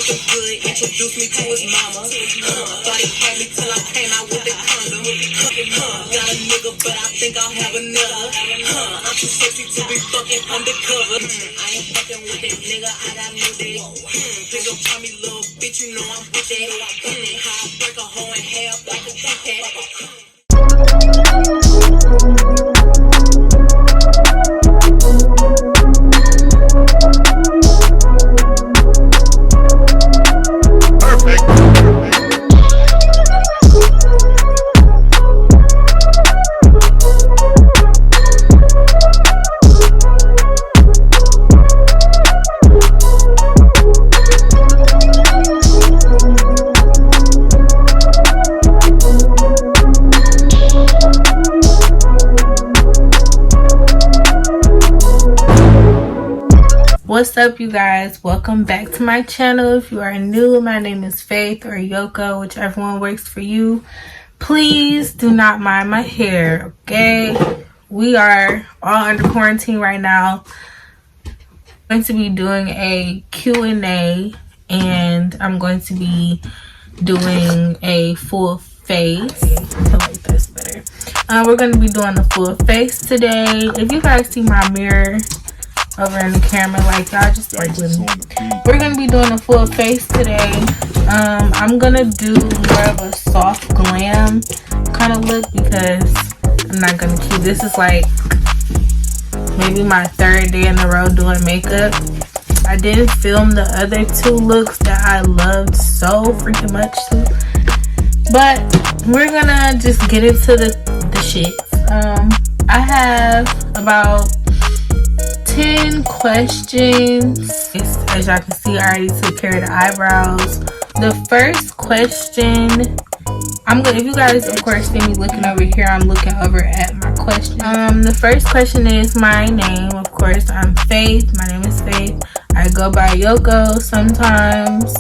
looking good, introduced me to his mama. Thought he had me till I came out with the condom. Got a nigga, but I think I'll have another. I'm too sexy to be fucking undercover. I ain't fucking with that nigga, I got new dick. Think upon me, little bitch, you know I'm with that. How I break a hoe in half like a cat. What's up, you guys? Welcome back to my channel. If you are new, my name is Faith or Yoko, whichever one works for you. Please do not mind my hair, okay? We are all under quarantine right now. I'm going to be doing a Q&A, and I'm going to be doing a full face. I feel like that's better. We're going to be doing a full face today. If you guys see my mirror over in the camera, like, y'all just work with me. We're gonna be doing a full face today. I'm gonna do more of a soft glam kind of look because I'm not gonna keep this. Is like maybe my third day in a row doing makeup. I didn't film the other two looks that I loved so freaking much too, but we're gonna just get into the shit. I have about 10 questions. As y'all can see, I already took care of the eyebrows. The first question, if you guys of course see me looking over here, I'm looking over at my question. The first question is my name. Of course, I'm Faith. My name is Faith. I go by Yoko sometimes.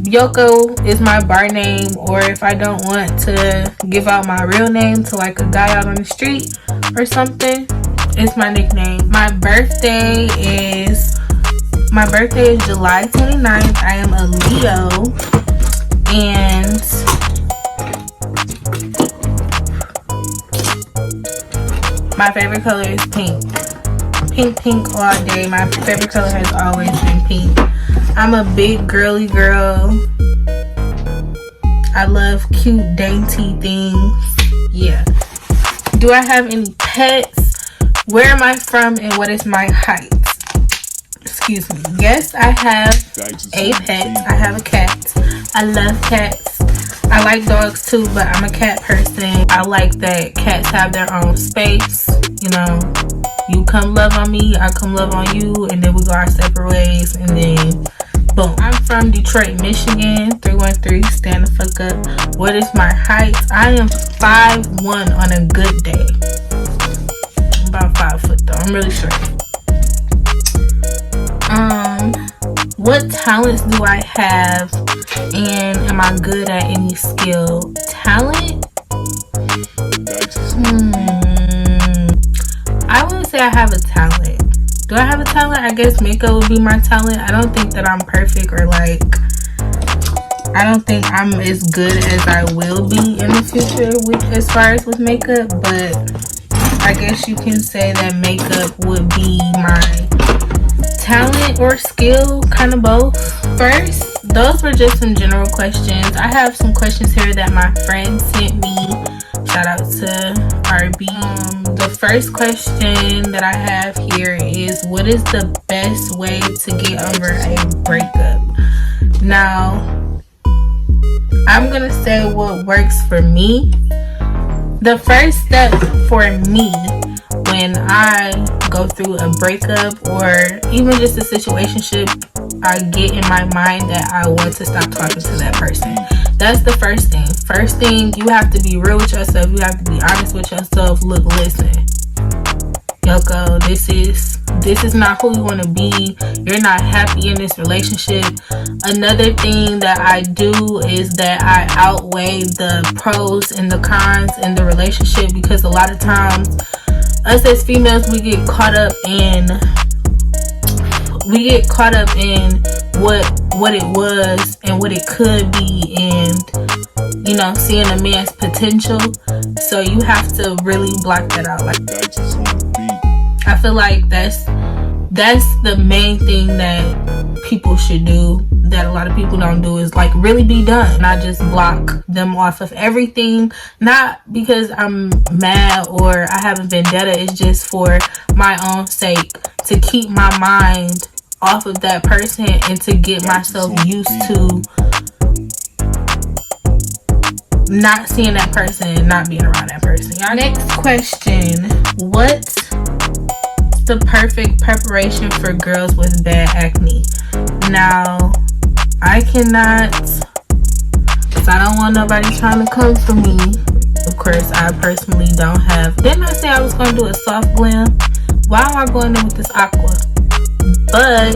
Yoko is my bar name, or if I don't want to give out my real name to like a guy out on the street or something, it's my nickname. My birthday is July 29th. I am a Leo, and my favorite color is pink. Pink all day. My favorite color has always been pink. I'm a big girly girl. I love cute, dainty things. Yeah. Do I have any pets? Where am I from and what is my height? Excuse me. Yes, I have a pet. I have a cat. I love cats. I like dogs too, but I'm a cat person. I like that cats have their own space. You know, you come love on me, I come love on you, and then we go our separate ways, and then boom. I'm from Detroit, Michigan. 313. Stand the fuck up. What is my height? I am 5'1" on a good day. About 5 foot though. I'm really short. What talents do I have, and am I good at any skill? Talent? I wouldn't say I have a talent. Do I have a talent? I guess makeup would be my talent. I don't think that I'm perfect, or like, I don't think I'm as good as I will be in the future as far as with makeup, but I guess you can say that makeup would be my talent or skill, kind of both. First, those were just some general questions. I have some questions here that my friend sent me. Shout out to RB. The first question that I have here is, what is the best way to get over a breakup? Now, I'm gonna say what works for me. The first step for me when I go through a breakup or even just a situationship, I get in my mind that I want to stop talking to that person. That's the first thing. First thing, you have to be real with yourself. You have to be honest with yourself. Look, listen, Yoko, this is not who you want to be. You're not happy in this relationship. Another thing that I do is that I outweigh the pros and the cons in the relationship, because a lot of times us as females, we get caught up in we get caught up in what it was and what it could be, and you know, seeing a man's potential. So you have to really block that out. Like, I feel like that's the main thing that people should do, that a lot of people don't do, is like really be done. Not just block them off of everything, not because I'm mad or I have a vendetta. It's just for my own sake, to keep my mind off of that person and to get myself used to not seeing that person and not being around that person. Next question: what's the perfect preparation for girls with bad acne? Now, I cannot, because I don't want nobody trying to come for me. Of course, I personally don't have. Didn't I say I was going to do a soft glam? Why am I going in with this aqua? But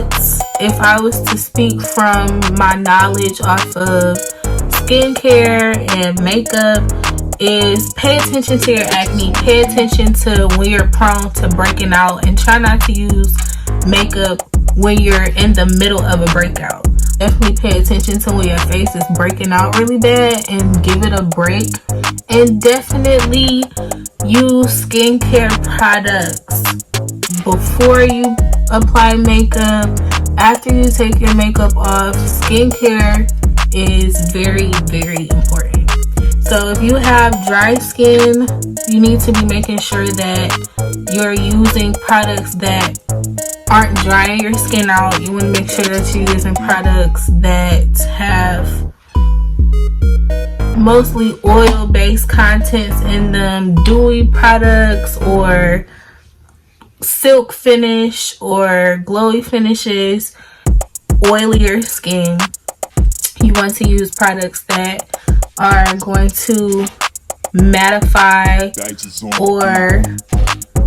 if I was to speak from my knowledge off of skincare and makeup, is pay attention to your acne. Pay attention to when you're prone to breaking out, and try not to use makeup when you're in the middle of a breakout. Definitely pay attention to when your face is breaking out really bad and give it a break. And definitely use skincare products before you apply makeup. After you take your makeup off, skincare is very, very important. So if you have dry skin, you need to be making sure that you're using products that aren't drying your skin out. You want to make sure that you're using products that have mostly oil-based contents in them, dewy products or silk finish or glowy finishes, oilier skin. You want to use products that are going to mattify or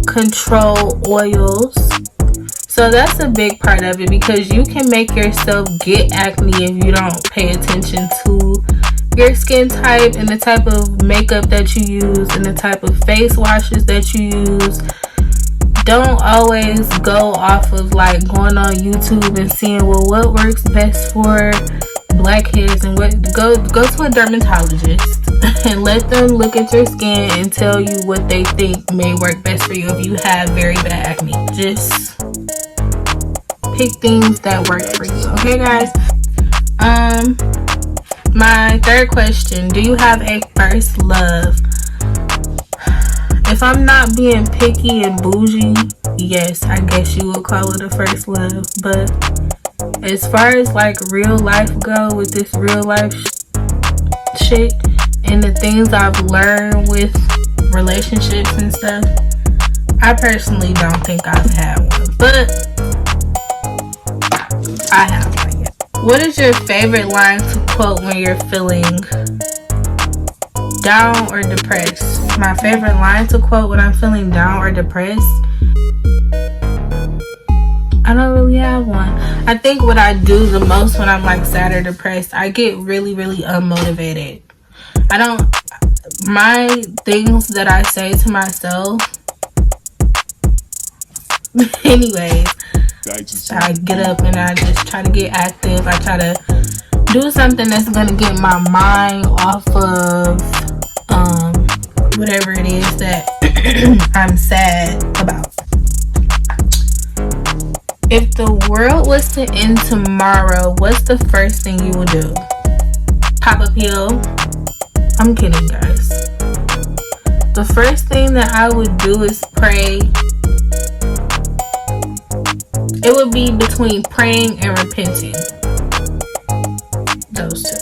control oils. So that's a big part of it, because you can make yourself get acne if you don't pay attention to your skin type and the type of makeup that you use and the type of face washes that you use. Don't always go off of like going on YouTube and seeing, well, what works best for blackheads, and what go to a dermatologist and let them look at your skin and tell you what they think may work best for you if you have very bad acne. Just pick things that work for you. Okay, guys? My third question: do you have a first love? If I'm not being picky and bougie, yes, I guess you would call it a first love. But as far as like real life go, with this real life shit and the things I've learned with relationships and stuff, I personally don't think I've had one, but I have one. Yeah. What is your favorite line to quote when you're feeling down or depressed? My favorite line to quote when I'm feeling down or depressed, I don't really have one. I think what I do the most when I'm like sad or depressed, I get really, really unmotivated. My things that I say to myself, anyways, I get up and I just try to get active. I try to do something that's going to get my mind off of whatever it is that I'm sad about. If the world was to end tomorrow, what's the first thing you would do? Pop a pill? I'm kidding, guys. The first thing that I would do is pray. It would be between praying and repenting. Those two.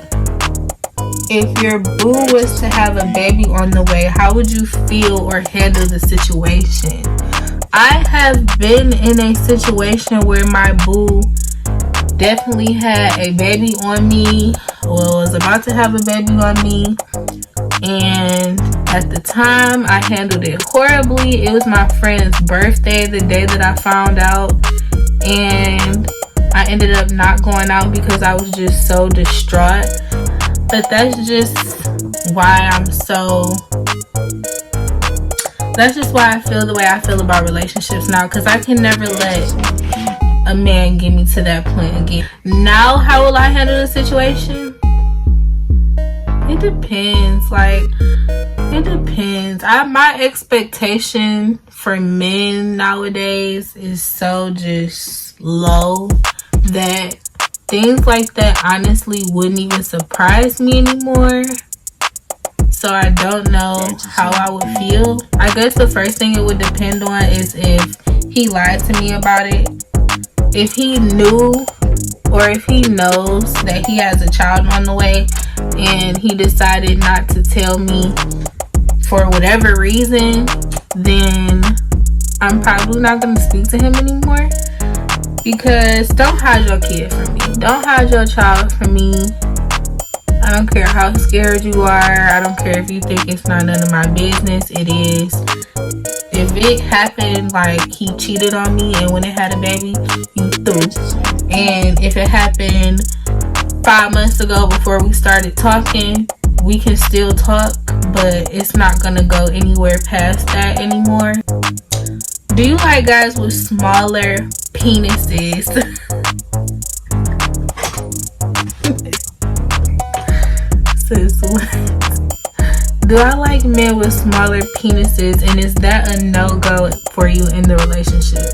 If your boo was to have a baby on the way, how would you feel or handle the situation? I have been in a situation where my boo definitely had a baby on me, or was about to have a baby on me, and at the time I handled it horribly. It was my friend's birthday the day that I found out, and I ended up not going out because I was just so distraught. But that's just why I feel the way I feel about relationships now, because I can never let a a man get me to that point again. Now, how will I handle the situation? It depends. Like, it depends. My expectation for men nowadays is so just low that things like that honestly wouldn't even surprise me anymore. So I don't know how I would feel. I guess the first thing it would depend on is if he lied to me about it. If he knew or if he knows that he has a child on the way and he decided not to tell me for whatever reason, then I'm probably not going to speak to him anymore. Because don't hide your kid from me. Don't hide your child from me. I don't care how scared you are. I don't care if you think it's not none of my business. It is. If it happened like he cheated on me and when it had a baby, you threw. And if it happened 5 months ago before we started talking, we can still talk, but it's not gonna go anywhere past that anymore. Do you like guys with smaller penises? Sis, what? Do I like men with smaller penises, and is that a no-go for you in the relationship?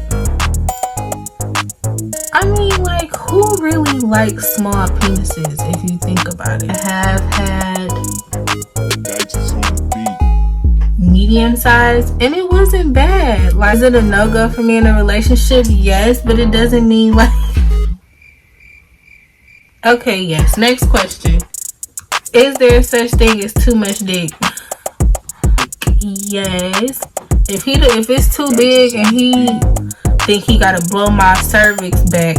I mean, like, who really likes small penises if you think about it? I have had medium size and it wasn't bad. Like, is it a no-go for me in a relationship? Yes, but it doesn't mean like okay, yes. Next question. Is there such thing as too much dick? Yes. If it's too big and he think he gotta blow my cervix back,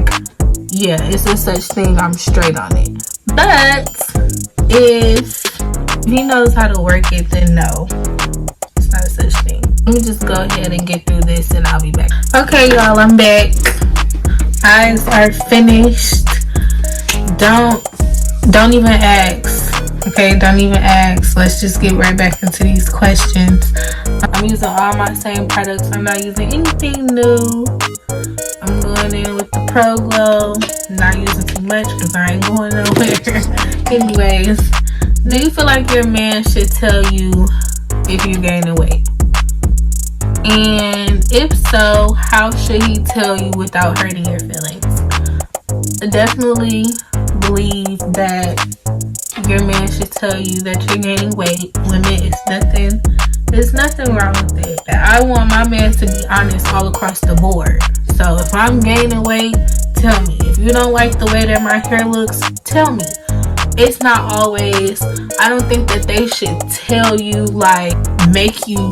yeah, it's a such thing. I'm straight on it. But if he knows how to work it, then no, it's not a such thing. Let me just go ahead and get through this and I'll be back. Okay, y'all, I'm back. Eyes are finished. Don't even ask. Okay, don't even ask. Let's just get right back into these questions. I'm using all my same products. I'm not using anything new. I'm going in with the Pro Glow. Not using too much because I ain't going nowhere. Anyways, do you feel like your man should tell you if you're gaining weight? And if so, how should he tell you without hurting your feelings? I definitely believe that your man should tell you that you're gaining weight. Women, there's nothing wrong with it. I want my man to be honest all across the board. So if I'm gaining weight, tell me. If you don't like the way that my hair looks, tell me. It's not always, I don't think that they should tell you, like, make you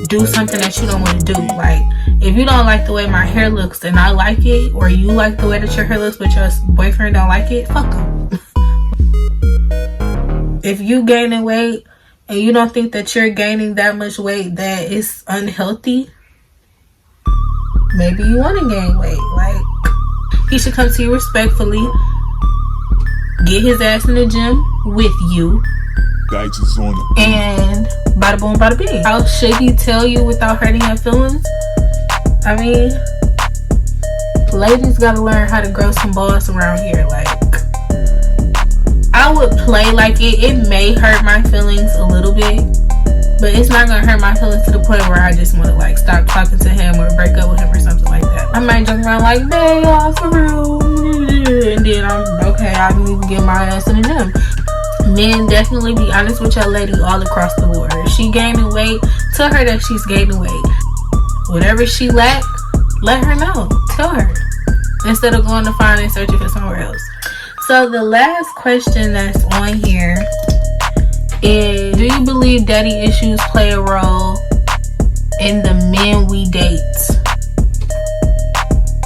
do something that you don't want to do. Like, if you don't like the way my hair looks and I like it, or you like the way that your hair looks but your boyfriend don't like it, fuck him. If you gaining weight and you don't think that you're gaining that much weight that is unhealthy, maybe you want to gain weight. Like, he should come to you respectfully, get his ass in the gym with you, and bada boom, bada bing. How should he tell you without hurting your feelings? I mean, ladies gotta learn how to grow some balls around here. Like, I would play like it may hurt my feelings a little bit, but it's not gonna hurt my feelings to the point where I just want to like stop talking to him or break up with him or something like that. I might joke around like, "Babe, y'all for real," and then I'm okay. I need to get my ass in the gym. Men, definitely be honest with your lady all across the board. If she gaining weight, tell her that she's gaining weight. Whatever she lack, let her know. Tell her instead of going to find and searching for somewhere else. So the last question that's on here is, do you believe daddy issues play a role in the men we date?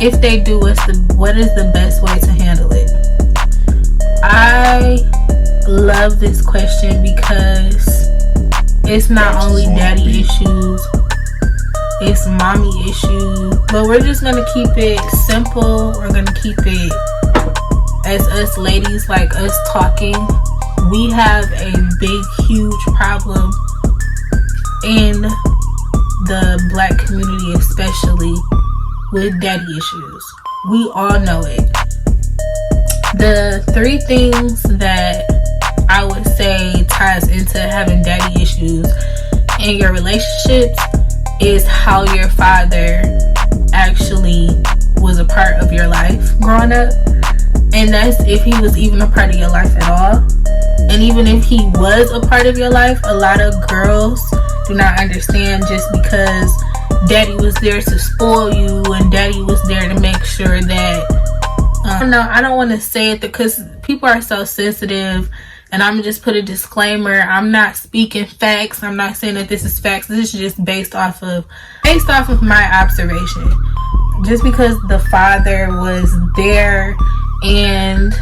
If they do, what is the best way to handle it? I love this question because it's not only daddy issues, it's mommy issues, but we're just gonna keep it simple. We're gonna keep it as us ladies, like us talking. We have a big, huge problem in the black community, especially with daddy issues. We all know it. The 3 things that I would say ties into having daddy issues in your relationships is how your father actually was a part of your life growing up. And that's if he was even a part of your life at all. And even if he was a part of your life, a lot of girls do not understand just because daddy was there to spoil you and daddy was there to make sure that I don't want to say it because people are so sensitive, and I'm gonna just put a disclaimer. I'm not speaking facts. I'm not saying that this is facts. This is just based off of my observation. Just because the father was there and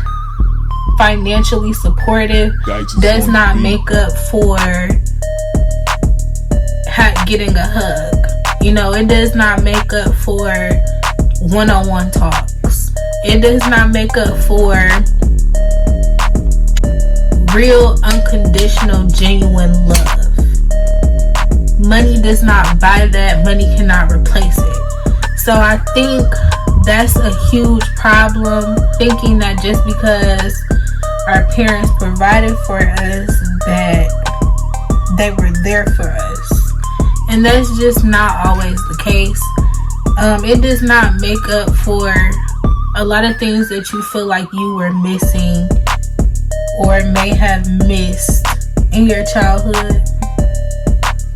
financially supportive does not make up for getting a hug. You know, it does not make up for one-on-one talks. It does not make up for real, unconditional, genuine love. Money does not buy that. Money cannot replace it. So I think that's a huge problem, thinking that just because our parents provided for us that they were there for us. And that's just not always the case. It does not make up for a lot of things that you feel like you were missing or may have missed in your childhood.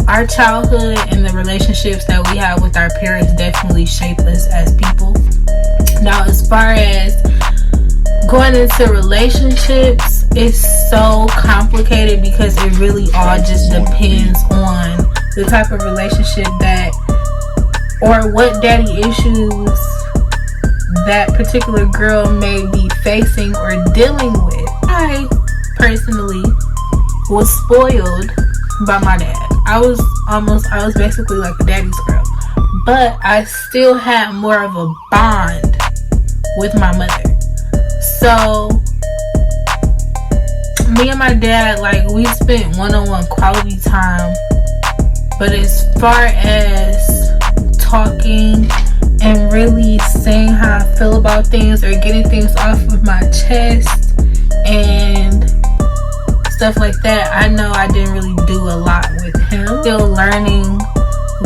Our childhood and the relationships that we have with our parents definitely shape us as people. Now, as far as going into relationships, it's so complicated because it really all just depends on the type of relationship that, or what daddy issues that particular girl may be facing or dealing with. I personally was spoiled by my dad. I was basically like a daddy's girl, but I still had more of a bond with my mother. So me and my dad, like, we spent one-on-one quality time, but as far as talking and really saying how I feel about things or getting things off of my chest and stuff like that, I know I didn't really do a lot with him. Still learning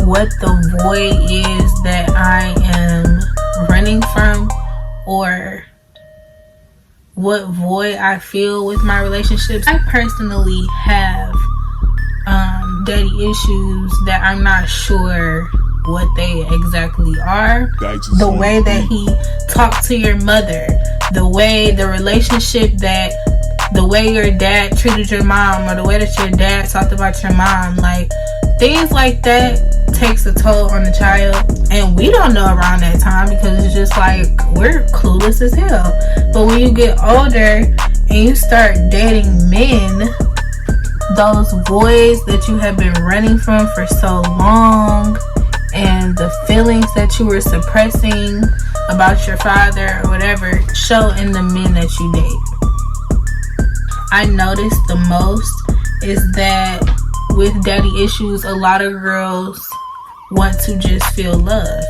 what the void is that I am running from, or what void I feel with my relationships. I personally have daddy issues that I'm not sure what they exactly are. The way that he talked to your mother, the way your dad treated your mom, or the way that your dad talked about your mom, like things like that takes a toll on the child. And we don't know around that time because it's just like we're clueless as hell. But when you get older and you start dating men, those voids that you have been running from for so long, and the feelings that you were suppressing about your father or whatever, show in the men that you date. I noticed the most is that with daddy issues, a lot of girls want to just feel loved.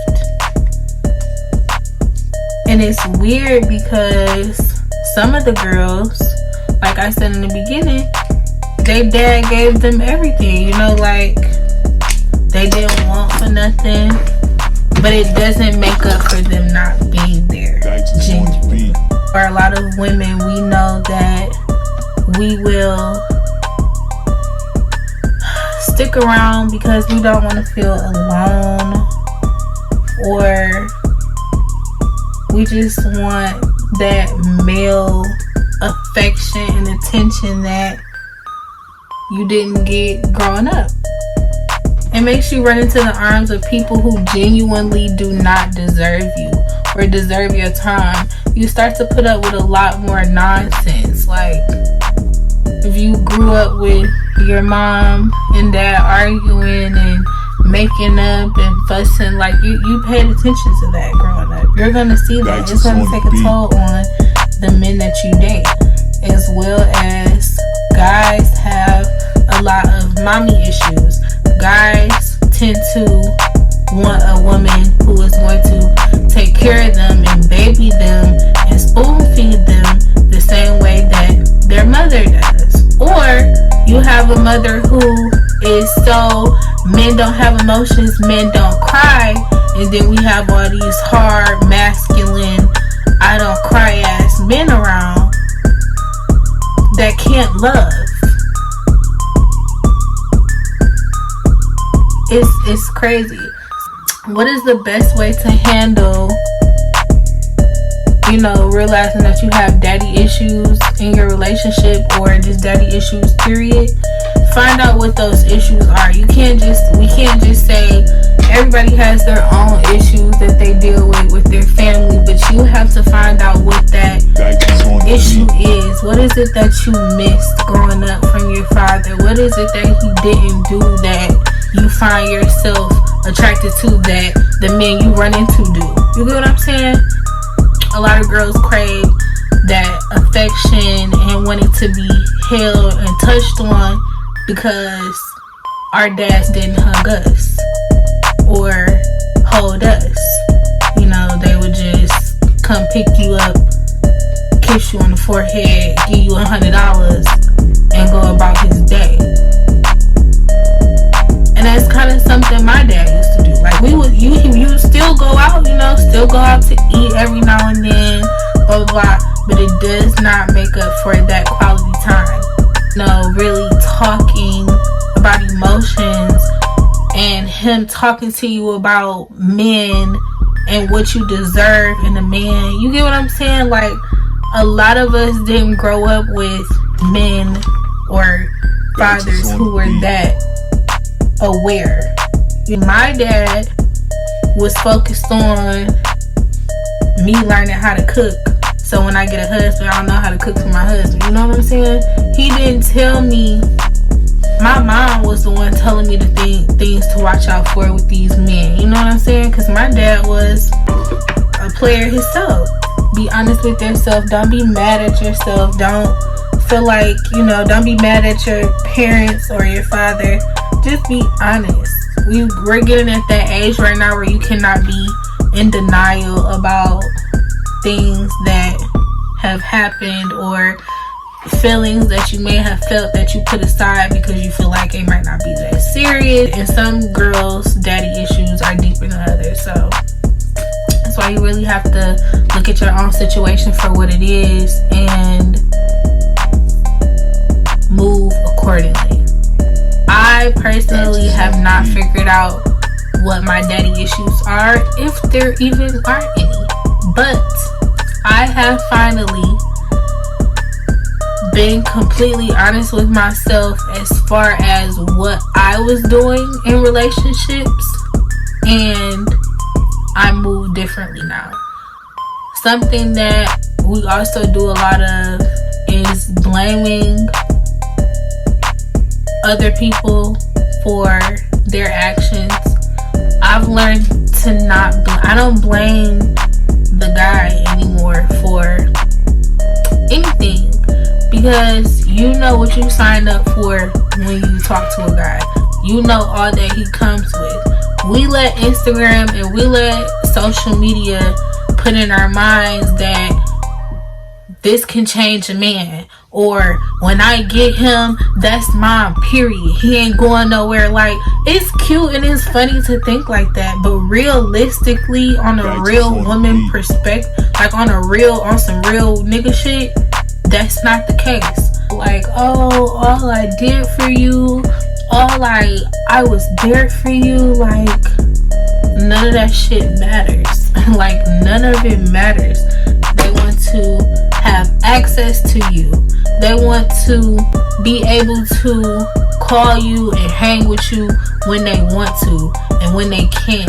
And it's weird because some of the girls, like I said in the beginning, their dad gave them everything, you know, like they didn't want for nothing, but it doesn't make up for them not being there genuinely. For a lot of women, we know that we will stick around because we don't want to feel alone, or we just want that male affection and attention that you didn't get growing up. It makes you run into the arms of people who genuinely do not deserve you or deserve your time. You start to put up with a lot more nonsense. Like, if you grew up with your mom and dad arguing and making up and fussing, like you paid attention to that growing up. You're gonna see that. It's gonna take a toll on the men that you date, as well as guys have a lot of mommy issues. Guys tend to want a woman who is going to take care of them and bear have a mother who is so, men don't have emotions, men don't cry, and then we have all these hard, masculine, I don't cry ass men around that can't love. It's crazy. What is the best way to handle, realizing that you have daddy issues in your relationship, or just daddy issues period? Find out what those issues are. We can't just say everybody has their own issues that they deal with their family, but you have to find out what that issue is. What is it that you missed growing up from your father? What is it that he didn't do that you find yourself attracted to that the men you run into do? You get what I'm saying? A lot of girls crave that affection and wanting to be held and touched on because our dads didn't hug us or hold us. They would just come pick you up, kiss you on the forehead, give you $100, and go about his day. And that's kind of something my dad used to do. Like, you still go out, still go out to eat every now and then, blah, blah, blah, but it does not make up for that quality time. Really talking about emotions and him talking to you about men and what you deserve in a man. You get what I'm saying? Like, a lot of us didn't grow up with men or fathers who were that aware. My dad was focused on me learning how to cook, so when I get a husband, I'll know how to cook for my husband. You know what I'm saying? He didn't tell me. My mom was the one telling me the things to watch out for with these men. You know what I'm saying? Because my dad was a player himself. Be honest with yourself. Don't be mad at yourself. Don't feel like, don't be mad at your parents or your father. Just be honest. We're getting at that age right now where you cannot be in denial about things that have happened or feelings that you may have felt that you put aside because you feel like it might not be that serious. And some girls' daddy issues are deeper than others. So that's why you really have to look at your own situation for what it is and move accordingly. I personally have not figured out what my daddy issues are, if there even are any. But I have finally been completely honest with myself as far as what I was doing in relationships, and I move differently now. Something that we also do a lot of is blaming other people for their actions. I've learned to I don't blame the guy anymore for anything, because you know what you signed up for when you talk to a guy. You know all that he comes with. We let Instagram and we let social media put in our minds that this can change a man, or when I get him, that's mine, period. He ain't going nowhere. Like, it's cute and it's funny to think like that, but realistically, on a real woman perspective, like on some real nigga shit, that's not the case. Like, oh, all I did for you, I was there for you, like, none of that shit matters. Like, none of it matters. They want to have access to you. They want to be able to call you and hang with you when they want to and when they can.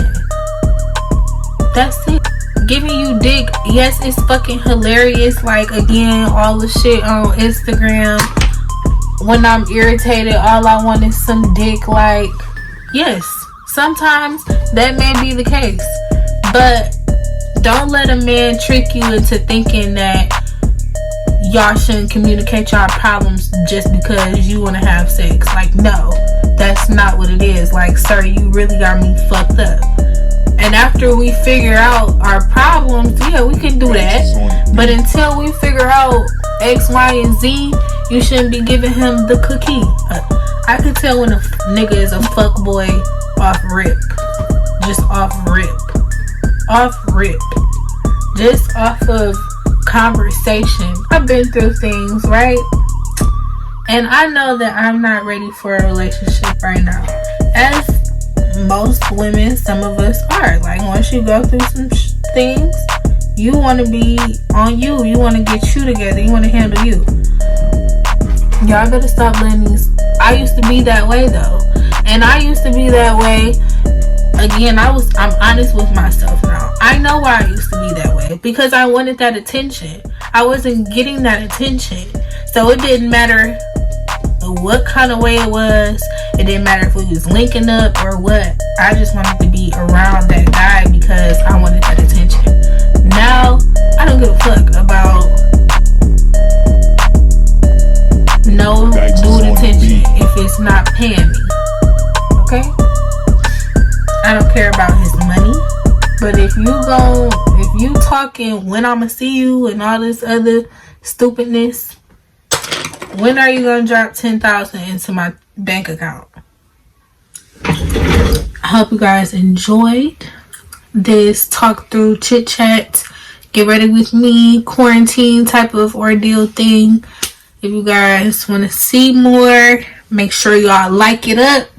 That's it. Giving you dick, yes, it's fucking hilarious. Like, again, all the shit on Instagram. When I'm irritated, all I want is some dick. Like, yes, sometimes that may be the case, but don't let a man trick you into thinking that y'all shouldn't communicate y'all problems just because you want to have sex. Like, no, that's not what it is. Like, sir, you really got me fucked up. And after we figure out our problems, yeah, we can do that. But until we figure out X, Y, and Z, you shouldn't be giving him the cookie. I could tell when a nigga is a fuck boy off rip. Just off rip. Off rip. Just off of conversation. I've been through things, right? And I know that I'm not ready for a relationship right now. As most women, some of us are. Like, once you go through some things, you want to be on you. You want to get you together. You want to handle you. Y'all better stop letting these. I used to be that way though. And I used to be that way. Again, I'm honest with myself now. I know why I used to be that way. Because I wanted that attention. I wasn't getting that attention. So it didn't matter what kind of way it was. It didn't matter if we was linking up or what. I just wanted to be around that guy because I wanted that attention. Now, I don't give a fuck about no dude attention if it's not paying me. Okay? I don't care about his money. But if you talking when I'ma see you and all this other stupidness, when are you gonna drop 10,000 into my bank account? I hope you guys enjoyed this talk through chit chat, get ready with me, quarantine type of ordeal thing. If you guys want to see more, make sure y'all like it up.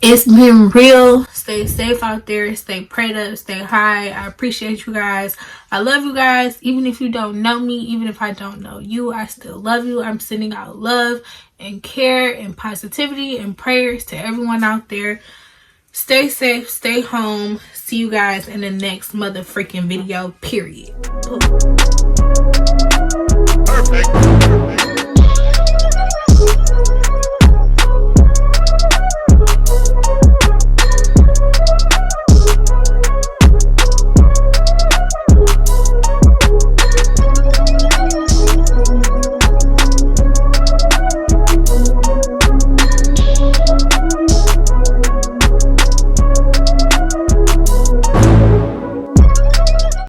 It's been real. Stay safe out there. Stay prayed up. Stay high. I appreciate you guys. I love you guys. Even if you don't know me, even if I don't know you, I still love you. I'm sending out love and care and positivity and prayers to everyone out there. Stay safe. Stay home. See you guys in the next motherfucking video, period. Perfect.